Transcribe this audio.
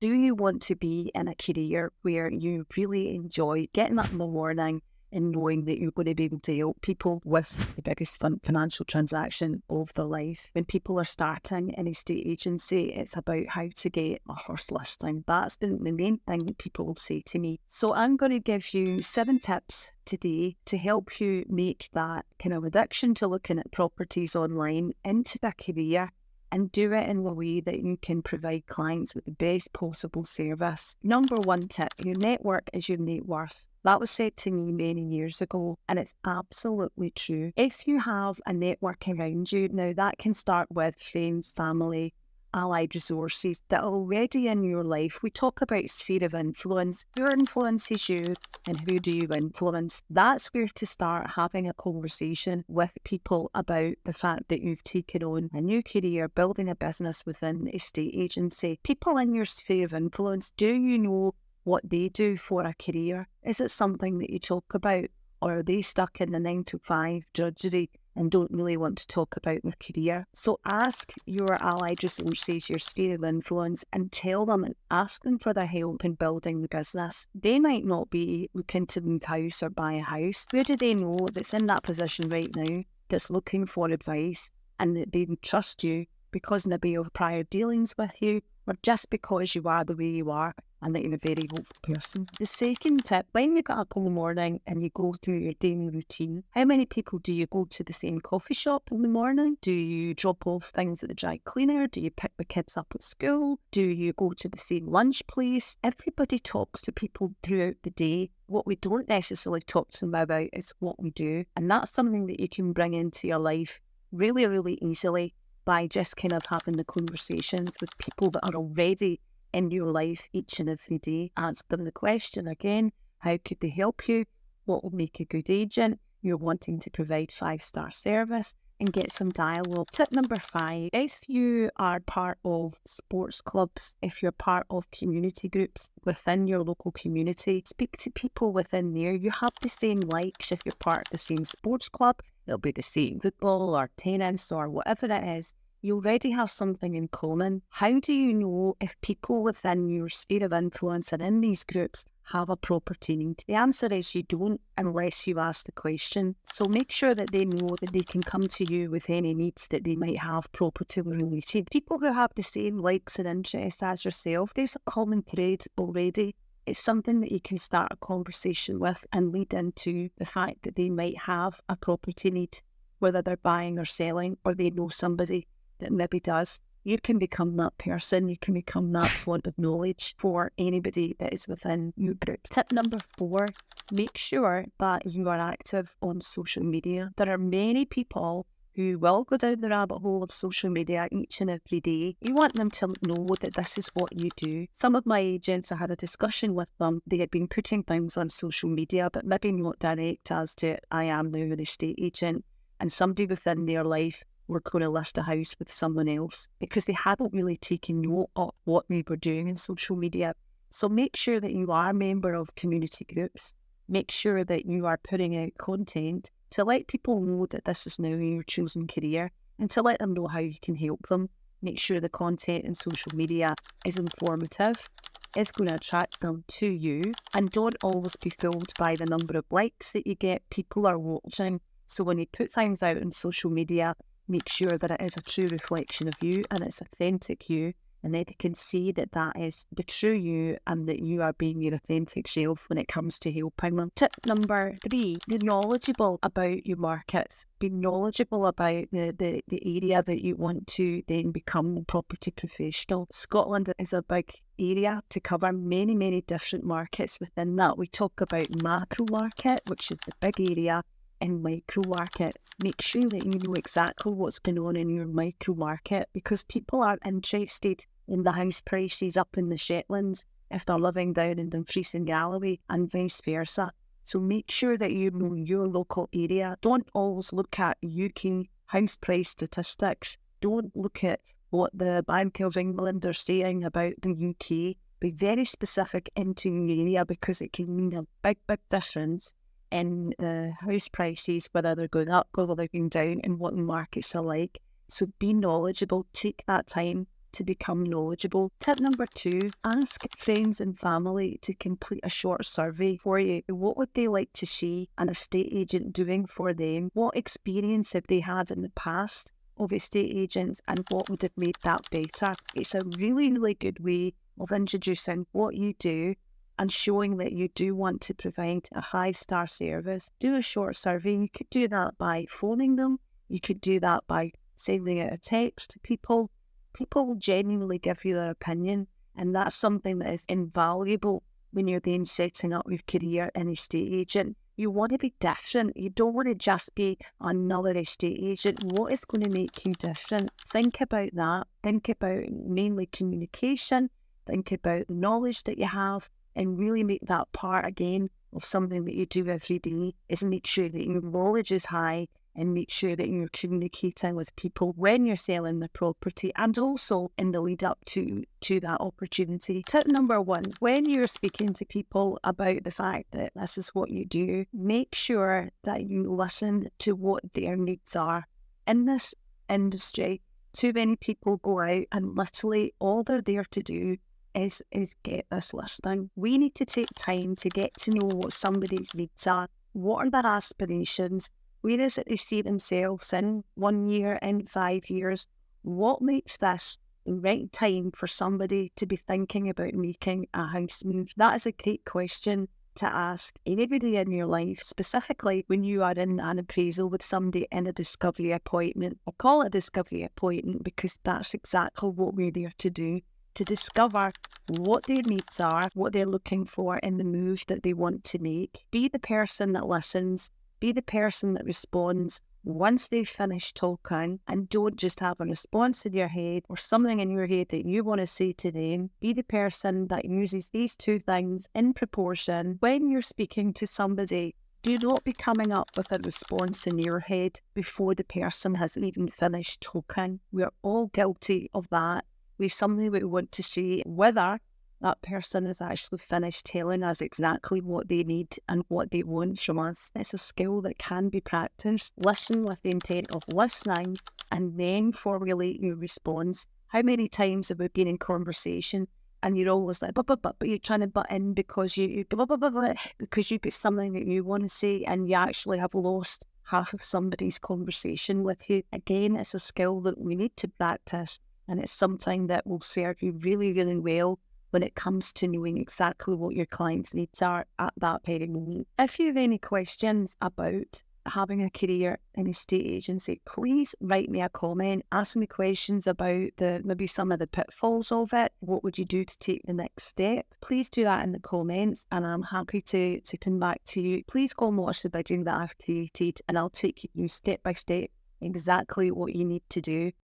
Do you want to be in a career where you really enjoy getting up in the morning and knowing that you're going to be able to help people with the biggest financial transaction of their life? When people are starting an estate agency, it's about how to get a first listing. That's the main thing that people will say to me. So I'm going to give you 7 tips today to help you make that kind of addiction to looking at properties online into a career, and do it in a way that you can provide clients with the best possible service. Number 1 tip, your network is your net worth. That was said to me many years ago, and it's absolutely true. If you have a network around you, now that can start with friends, family, allied resources that are already in your life. We talk about sphere of influence. Who influences you and who do you influence? That's where to start having a conversation with people about the fact that you've taken on a new career, building a business within estate agency. People in your sphere of influence, do you know what they do for a career? Is it something that you talk about? Or are they stuck in the 9-to-5 drudgery and don't really want to talk about their career? So ask your allied resources, your sphere of influence, and tell them and ask them for their help in building the business. They might not be looking to move house or buy a house. Where do they know that's in that position right now, that's looking for advice, and that they would trust you because maybe of prior dealings with you, or just because you are the way you are and that you're a very hopeful person? The second tip, when you get up in the morning and you go through your daily routine, how many people do you go to the same coffee shop in the morning? Do you drop off things at the dry cleaner? Do you pick the kids up at school? Do you go to the same lunch place? Everybody talks to people throughout the day. What we don't necessarily talk to them about is what we do. And that's something that you can bring into your life really, really easily by just kind of having the conversations with people that are already in your life each and every day. Ask them the question again, how could they help you? What will make a good agent? You're wanting to provide 5-star service, and get some dialogue. Tip number 5, if you are part of sports clubs, if you're part of community groups within your local community, speak to people within there. You have the same likes. If you're part of the same sports club, it'll be the same football or tennis or whatever it is. You already have something in common. How do you know if people within your sphere of influence and in these groups have a property need? The answer is you don't, unless you ask the question. So make sure that they know that they can come to you with any needs that they might have property related. People who have the same likes and interests as yourself, there's a common thread already. It's something that you can start a conversation with and lead into the fact that they might have a property need, whether they're buying or selling, or they know somebody that maybe does. You can become that person. You can become that font of knowledge for anybody that is within your group. Tip number 4, make sure that you are active on social media. There are many people who will go down the rabbit hole of social media each and every day. You want them to know that this is what you do. Some of my agents, I had a discussion with them. They had been putting things on social media, but maybe not direct as to, I am now an estate agent, and somebody within their life were going to list a house with someone else because they hadn't really taken note of what we were doing in social media. So make sure that you are a member of community groups. Make sure that you are putting out content to let people know that this is now your chosen career, and to let them know how you can help them. Make sure the content in social media is informative. It's going to attract them to you, and don't always be fooled by the number of likes that you get. People are watching. So when you put things out on social media, make sure that it is a true reflection of you and it's authentic you, and then they can see that that is the true you and that you are being your authentic self when it comes to helping them. Tip number 3, be knowledgeable about your markets. Be knowledgeable about the area that you want to then become a property professional. Scotland is a big area to cover, many, many different markets within that. We talk about macro market, which is the big area, in micro markets. Make sure that you know exactly what's going on in your micro market, because people are interested in the house prices up in the Shetlands if they're living down in Dumfries and Galloway, and vice versa. So make sure that you know your local area. Don't always look at UK house price statistics. Don't look at what the Bank of England are saying about the UK. Be very specific into your area, because it can mean a big, big difference in the house prices, whether they're going up, whether they're going down, and what the markets are like. So be knowledgeable, take that time to become knowledgeable. Tip number 2, ask friends and family to complete a short survey for you. What would they like to see an estate agent doing for them? What experience have they had in the past of estate agents, and what would have made that better? It's a really, really good way of introducing what you do and showing that you do want to provide a 5-star service. Do a short survey. You could do that by phoning them. You could do that by sending out a text to people. People will genuinely give you their opinion, and that's something that is invaluable when you're then setting up your career in estate agent. You want to be different. You don't want to just be another estate agent. What is going to make you different? Think about that. Think about mainly communication. Think about the knowledge that you have, and really make that part again of something that you do every day, is make sure that your knowledge is high and make sure that you're communicating with people when you're selling the property and also in the lead up to that opportunity. Tip number 1, when you're speaking to people about the fact that this is what you do, make sure that you listen to what their needs are. In this industry, too many people go out and literally all they're there to do is get this listing. We need to take time to get to know what somebody's needs are. What are their aspirations? Where is it they see themselves in 1 year, in 5 years? What makes this the right time for somebody to be thinking about making a house move? That is a great question to ask anybody in your life, specifically when you are in an appraisal with somebody in a discovery appointment. I call it a discovery appointment because that's exactly what we're there to do, to discover what their needs are, what they're looking for in the move that they want to make. Be the person that listens, be the person that responds once they've finished talking, and don't just have a response in your head or something in your head that you want to say to them. Be the person that uses these 2 things in proportion. When you're speaking to somebody, do not be coming up with a response in your head before the person has even finished talking. We're all guilty of that. We have something we want to say, whether that person is actually finished telling us exactly what they need and what they want from us. It's a skill that can be practiced. Listen with the intent of listening and then formulate your response. How many times have we been in conversation and you're always like, but you're trying to butt in because because you've got something that you want to say and you actually have lost half of somebody's conversation with you. Again, it's a skill that we need to practice, and it's something that will serve you really, really well when it comes to knowing exactly what your client's needs are at that very moment. If you have any questions about having a career in estate agency, please write me a comment, ask me questions about maybe some of the pitfalls of it. What would you do to take the next step? Please do that in the comments and I'm happy to come back to you. Please go and watch the video that I've created and I'll take you step by step exactly what you need to do